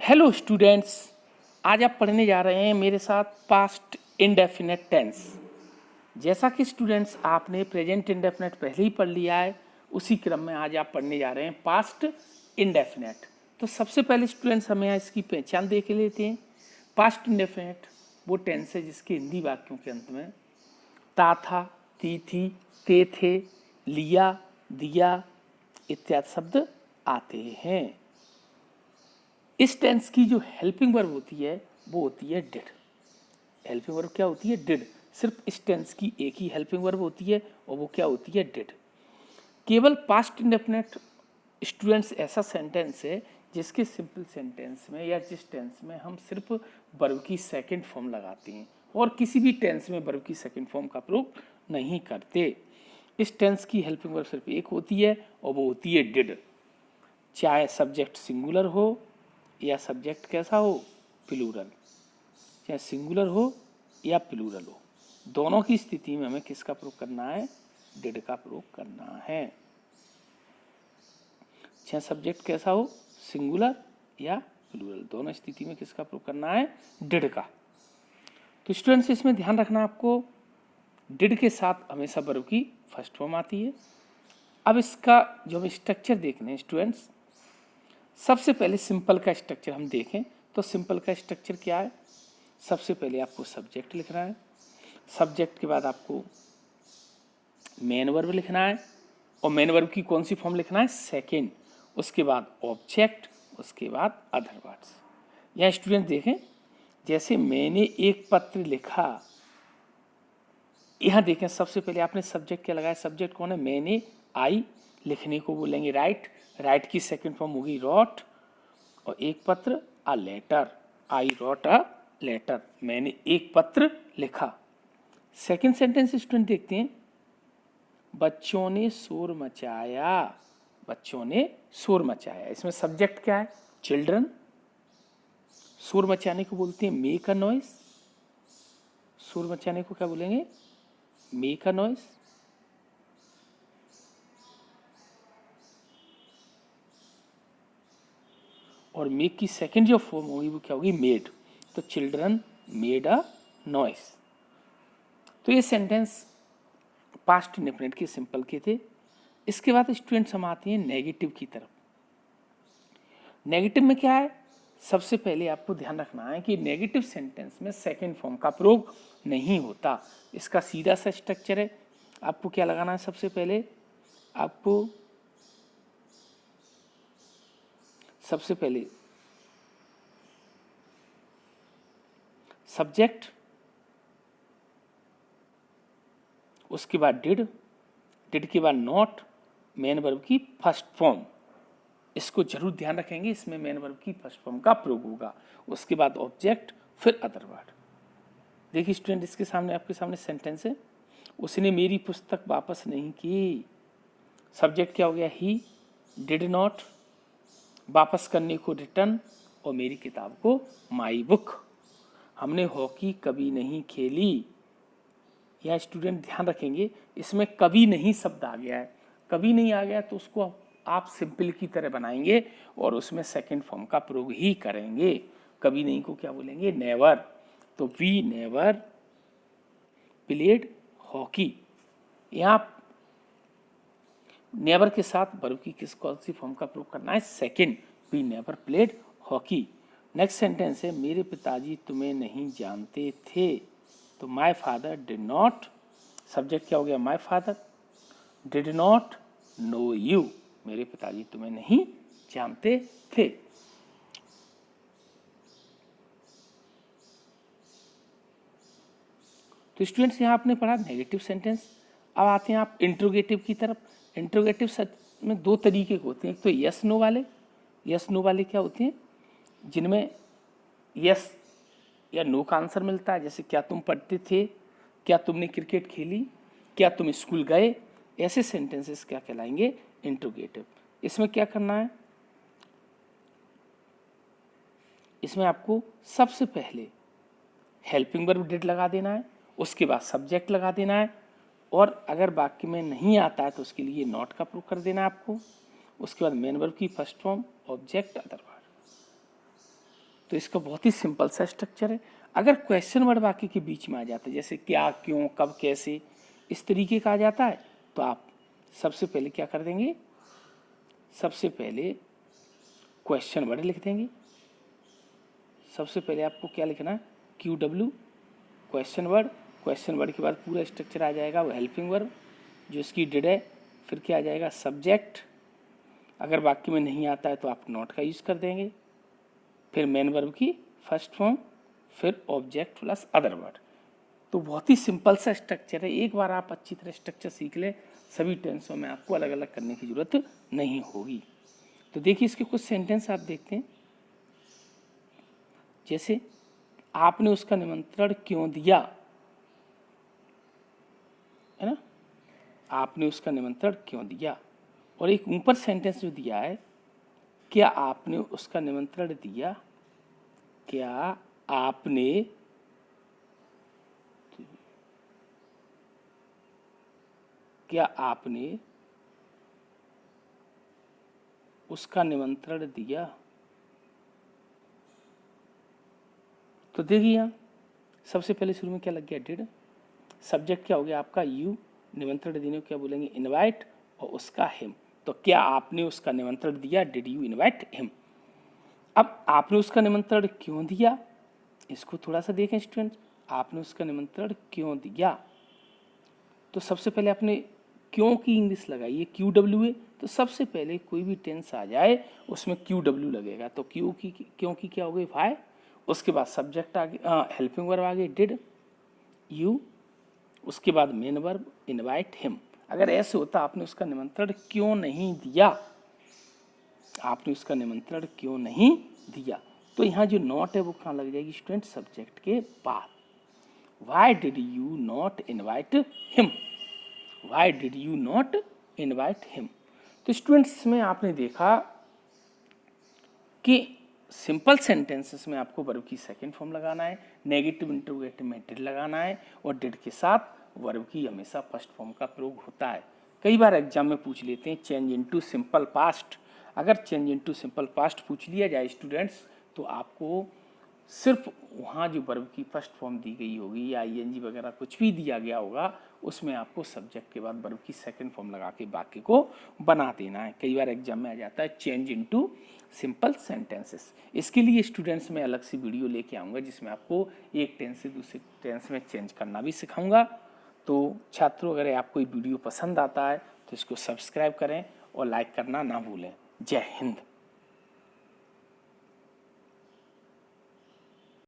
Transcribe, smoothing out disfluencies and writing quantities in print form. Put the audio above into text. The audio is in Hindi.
हेलो स्टूडेंट्स, आज आप पढ़ने जा रहे हैं मेरे साथ पास्ट इंडेफिनेट टेंस। जैसा कि स्टूडेंट्स आपने प्रेजेंट इंडेफिनेट पहले ही पढ़ लिया है, उसी क्रम में आज आप पढ़ने जा रहे हैं पास्ट इंडेफिनेट। तो सबसे पहले स्टूडेंट्स हमें यहाँ इसकी पहचान देख लेते हैं। पास्ट इंडेफिनेट वो टेंस है जिसके हिंदी वाक्यों के अंत में ता था, ती थी, ते थे, लिया, दिया इत्यादि शब्द आते हैं। इस टेंस की जो हेल्पिंग वर्ब होती है वो होती है डिड। हेल्पिंग वर्ब क्या होती है? डिड। सिर्फ इस टेंस की एक ही हेल्पिंग वर्ब होती है और वो क्या होती है? डिड। केवल पास्ट इंडेफिनेट स्टूडेंट्स ऐसा सेंटेंस है जिसके सिंपल सेंटेंस में या जिस टेंस में हम सिर्फ वर्ब की सेकंड फॉर्म लगाते हैं और किसी भी टेंस में वर्ब की सेकंड फॉर्म का प्रयोग नहीं करते। इस टेंस की हेल्पिंग वर्ब सिर्फ एक होती है और वो होती है डिड। चाहे सब्जेक्ट सिंगुलर हो या सब्जेक्ट कैसा हो? प्लूरल। चाहे सिंगुलर हो या प्लूरल हो, दोनों की स्थिति में हमें किसका प्रयोग करना है? डिड का प्रयोग करना है। चाहे सब्जेक्ट कैसा हो, सिंगुलर या प्लूरल, दोनों स्थिति में किसका प्रयोग करना है? डिड का। तो स्टूडेंट्स इसमें ध्यान रखना आपको, डिड के साथ हमेशा वर्ब की फर्स्ट फॉर्म आती है। अब इसका जो हम स्ट्रक्चर देखने हैं स्टूडेंट्स, सबसे पहले सिंपल का स्ट्रक्चर हम देखें तो सिंपल का स्ट्रक्चर क्या है? सबसे पहले आपको सब्जेक्ट लिखना है, सब्जेक्ट के बाद आपको मेन वर्ब लिखना है और मेन वर्ब की कौन सी फॉर्म लिखना है? सेकंड। उसके बाद ऑब्जेक्ट, उसके बाद अदर वर्ड्स। यहाँ स्टूडेंट देखें, जैसे मैंने एक पत्र लिखा, यहाँ देखें सबसे पहले आपने सब्जेक्ट क्या लगाया? सब्जेक्ट कौन है? मैंने। आई लिखने को बोलेंगे राइट, राइट की सेकंड फॉर्म होगी रॉट, और एक पत्र a letter, I wrote a letter, मैंने एक पत्र लिखा। सेकंड सेंटेंस स्टूडेंट देखते हैं, बच्चों ने शोर मचाया, बच्चों ने शोर मचाया। इसमें सब्जेक्ट क्या है? चिल्ड्रन। शोर मचाने को बोलते हैं मेक अ नॉइस, शोर मचाने को क्या बोलेंगे? Make a noise. और मेक की सेकंड जो फॉर्म होगी वो क्या होगी? मेड। तो चिल्ड्रन मेड अ नॉइस। तो ये सेंटेंस पास्ट इंडेफिनिट के सिंपल के थे। इसके बाद स्टूडेंट्स हम आते हैं नेगेटिव की तरफ। नेगेटिव में क्या है? सबसे पहले आपको ध्यान रखना है कि नेगेटिव सेंटेंस में सेकंड फॉर्म का प्रयोग नहीं होता। इसका सीधा सा स्ट्रक्चर है। आपको क्या लगाना है? सबसे पहले आपको सब्जेक्ट, उसके बाद डिड, डिड के बाद नॉट, मेन वर्ब की फर्स्ट फॉर्म। इसको जरूर ध्यान रखेंगे, इसमें मेन वर्ब की फर्स्ट फॉर्म का प्रयोग होगा। उसके बाद ऑब्जेक्ट, फिर अदर वर्ड। देखिए स्टूडेंट, इसके सामने आपके सामने सेंटेंस है, उसने मेरी पुस्तक वापस नहीं की। सब्जेक्ट क्या हो गया? ही। डिड नॉट, वापस करने को रिटर्न, और मेरी किताब को माई बुक। हमने हॉकी कभी नहीं खेली। यह स्टूडेंट ध्यान रखेंगे, इसमें कभी नहीं शब्द आ गया है। कभी नहीं आ गया तो उसको आप सिंपल की तरह बनाएंगे और उसमें सेकंड फॉर्म का प्रयोग ही करेंगे। कभी नहीं को क्या बोलेंगे? नेवर। तो वी नेवर प्लेड हॉकी। यहाँ नेवर के साथ वर्ब की कौन सी फॉर्म का प्रयोग करना है? Second. We never played hockey. Next sentence है, मेरे पिताजी तुम्हें नहीं जानते थे। तो my father did not, subject क्या हो गया? My father. Did not know you, मेरे पिताजी तुम्हें नहीं जानते थे। तो स्टूडेंट्स यहाँ आपने पढ़ा नेगेटिव सेंटेंस। अब आते हैं आप इंट्रोगेटिव की तरफ। इंट्रोगेटिव में दो तरीके के होते हैं, एक तो यस नो वाले। यस नो वाले क्या होते हैं? जिनमें यस या नो का आंसर मिलता है, जैसे क्या तुम पढ़ते थे, क्या तुमने क्रिकेट खेली, क्या तुम स्कूल गए। ऐसे सेंटेंसेस क्या कहलाएंगे? इंट्रोगेटिव। इसमें क्या करना है? इसमें आपको सबसे पहले हेल्पिंग वर्ब डिड लगा देना है, उसके बाद सब्जेक्ट लगा देना है, और अगर वाक्य में नहीं आता है तो उसके लिए नॉट का प्रयोग कर देना है आपको। उसके बाद मेन वर्ब की first form, object, other word. तो इसका बहुत ही सिंपल सा स्ट्रक्चर है। अगर क्वेश्चन वर्ड वाक्य के बीच में आ जाता है, जैसे क्या, क्यों, कब, कैसे, इस तरीके का आ जाता है, तो आप सबसे पहले क्या कर देंगे, सबसे पहले क्वेश्चन वर्ड लिख देंगे। सबसे पहले आपको क्या लिखना है, QW क्वेश्चन वर्ड के बाद पूरा स्ट्रक्चर आ जाएगा, वो हेल्पिंग वर्ब जो इसकी डिड है, फिर क्या आ जाएगा, सब्जेक्ट। अगर वाक्य में नहीं आता है तो आप नॉट का यूज़ कर देंगे, फिर मेन वर्ब की फर्स्ट फॉर्म, फिर ऑब्जेक्ट प्लस अदर वर्ड। तो बहुत ही सिंपल सा स्ट्रक्चर है। एक बार आप अच्छी तरह स्ट्रक्चर सीख लें, सभी टेंसों में आपको अलग अलग करने की जरूरत नहीं होगी। तो देखिए इसके कुछ सेंटेंस आप देखते हैं, जैसे आपने उसका निमंत्रण क्यों दिया, है ना, आपने उसका निमंत्रण क्यों दिया। और एक ऊपर सेंटेंस जो दिया है, क्या आपने उसका निमंत्रण दिया, क्या आपने उसका निमंत्रण दिया। तो देखिए यहाँ सबसे पहले शुरू में क्या लग गया, डिड। सब्जेक्ट क्या हो गया आपका, यू। निमंत्रण देने को क्या बोलेंगे, इनवाइट, और उसका हिम। तो क्या आपने उसका निमंत्रण दिया, डिड यू इनवाइट हिम। अब आपने उसका निमंत्रण क्यों दिया, इसको थोड़ा सा देखें स्टूडेंट्स। आपने उसका निमंत्रण क्यों दिया, तो सबसे पहले आपने क्यों की इंग्लिश लगाई है, QW है, तो सबसे पहले कोई भी टेंस आ जाए उसमें QW लगेगा। तो क्यों की क्या हो गई, वाई। उसके बाद सब्जेक्ट आगे, हेल्पिंग वर्ब आगे डिड, यू। उसके बाद मेन वर्ब इनवाइट हिम। अगर ऐसे होता आपने उसका निमंत्रण क्यों नहीं दिया, आपने उसका निमंत्रण क्यों नहीं दिया, तो यहाँ जो नॉट है वो कहाँ लग जाएगी स्टूडेंट, सब्जेक्ट के बाद। Why did you not invite him? Why did you not invite him? तो स्टूडेंट्स में आपने देखा कि सिंपल सेंटेंसेस में आपको वर्ब की सेकंड फॉर्म लगाना है, नेगेटिव इंटरोगेटिव में डिड लगाना है, और डिड के साथ वर्ब की हमेशा फर्स्ट फॉर्म का प्रयोग होता है। कई बार एग्जाम में पूछ लेते हैं चेंज इनटू सिंपल पास्ट। अगर चेंज इनटू सिंपल पास्ट पूछ लिया जाए स्टूडेंट्स, तो आपको सिर्फ वहाँ जो वर्ब की फर्स्ट फॉर्म दी गई होगी या ING वगैरह कुछ भी दिया गया होगा, उसमें आपको सब्जेक्ट के बाद वर्ब की सेकंड फॉर्म लगा के वाक्य को बना देना है। कई बार एग्जाम में आ जाता है चेंज इनटू सिंपल सेंटेंसेस। इसके लिए स्टूडेंट्स में अलग से वीडियो लेके आऊँगा जिसमें आपको एक टेंस से दूसरे टेंस में चेंज करना भी सिखाऊंगा। तो छात्रों, अगर आपको ये वीडियो पसंद आता है तो इसको सब्सक्राइब करें और लाइक करना ना भूलें। जय हिंद।